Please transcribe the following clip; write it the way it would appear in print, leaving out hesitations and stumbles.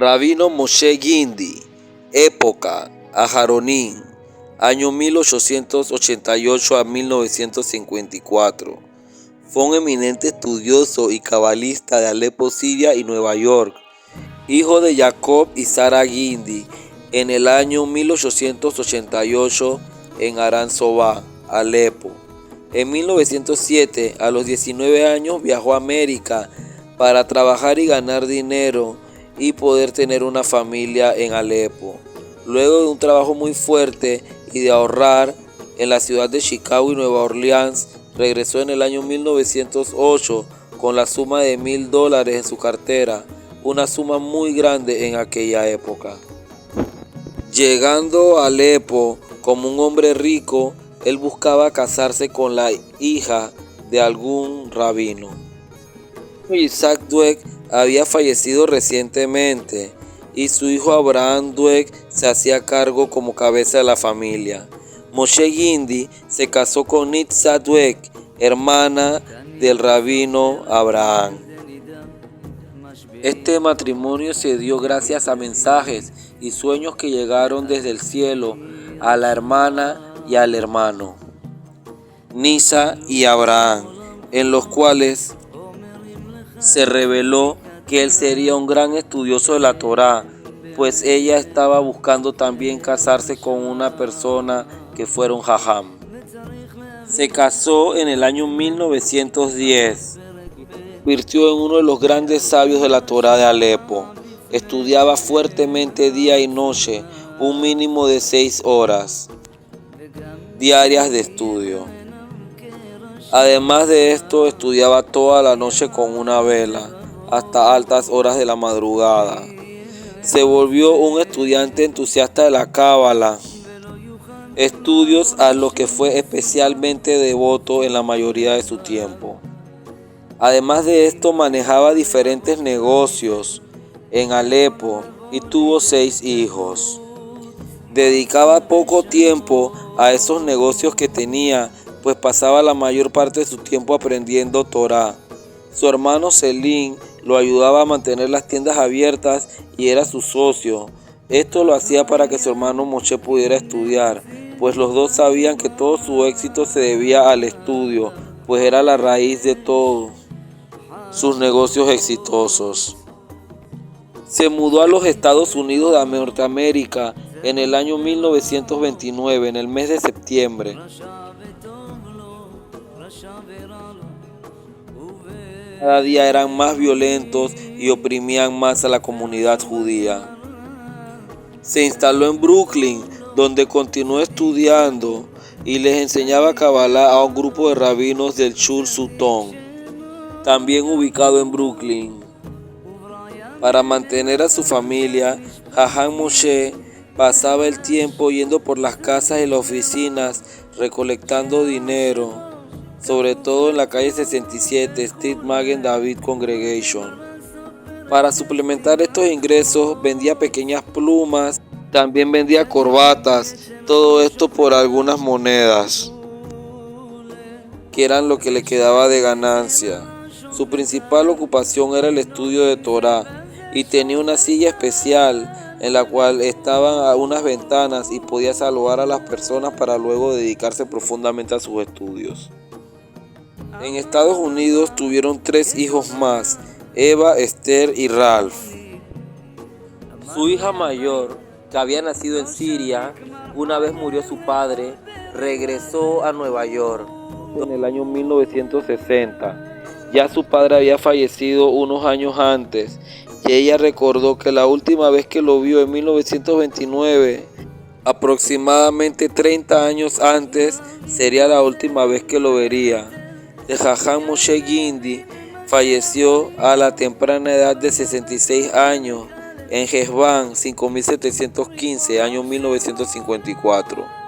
Rabino Moshe Gindi, época Aharonín, año 1888 a 1954. Fue un eminente estudioso y cabalista de Alepo, Siria y Nueva York, hijo de Jacob y Sara Gindi, en el año 1888 en Aran Sobá, Alepo. En 1907, a los 19 años, viajó a América para trabajar y ganar dinero y poder tener una familia en Alepo. Luego de un trabajo muy fuerte y de ahorrar en la ciudad de Chicago y Nueva Orleans, regresó en el año 1908 con la suma de $1000 en su cartera, una suma muy grande en aquella época. Llegando a Alepo como un hombre rico, él buscaba casarse con la hija de algún rabino. Isaac Dweck había fallecido recientemente y su hijo Abraham Dweck se hacía cargo como cabeza de la familia. Moshe Gindi se casó con Nitzah Dweck, hermana del rabino Abraham. Este matrimonio se dio gracias a mensajes y sueños que llegaron desde el cielo a la hermana y al hermano, Nitzah y Abraham, en los cuales se reveló que él sería un gran estudioso de la Torá, pues ella estaba buscando también casarse con una persona que fuera un jajam. Se casó en el año 1910. Convirtió en uno de los grandes sabios de la Torá de Alepo. Estudiaba fuertemente día y noche, un mínimo de 6 horas diarias de estudio. Además de esto, estudiaba toda la noche con una vela, hasta altas horas de la madrugada. Se volvió un estudiante entusiasta de la Cábala, estudios a los que fue especialmente devoto en la mayoría de su tiempo. Además de esto, manejaba diferentes negocios en Alepo y tuvo 6 hijos. Dedicaba poco tiempo a esos negocios que tenía, pues pasaba la mayor parte de su tiempo aprendiendo Torá. Su hermano Selim lo ayudaba a mantener las tiendas abiertas y era su socio. Esto lo hacía para que su hermano Moshe pudiera estudiar, pues los dos sabían que todo su éxito se debía al estudio, pues era la raíz de todos sus negocios exitosos. Se mudó a los Estados Unidos de Norteamérica en el año 1929, en el mes de septiembre. Cada día eran más violentos y oprimían más a la comunidad judía. Se instaló en Brooklyn, donde continuó estudiando y les enseñaba Kabbalah a un grupo de rabinos del Shul Sutton, también ubicado en Brooklyn. Para mantener a su familia, Jajam Moshe pasaba el tiempo yendo por las casas y las oficinas recolectando dinero, sobre todo en la calle 67, Steve Magen David Congregation. Para suplementar estos ingresos, vendía pequeñas plumas, también vendía corbatas, todo esto por algunas monedas, que eran lo que le quedaba de ganancia. Su principal ocupación era el estudio de Torá, y tenía una silla especial en la cual estaban unas ventanas y podía saludar a las personas para luego dedicarse profundamente a sus estudios. En Estados Unidos tuvieron 3 hijos más, Eva, Esther y Ralph. Su hija mayor, que había nacido en Siria, una vez murió su padre, regresó a Nueva York en el año 1960. Ya su padre había fallecido unos años antes y ella recordó que la última vez que lo vio en 1929, aproximadamente 30 años antes, sería la última vez que lo vería. El Jajam Moshe Gindi falleció a la temprana edad de 66 años en Heshvan 5715, año 1954.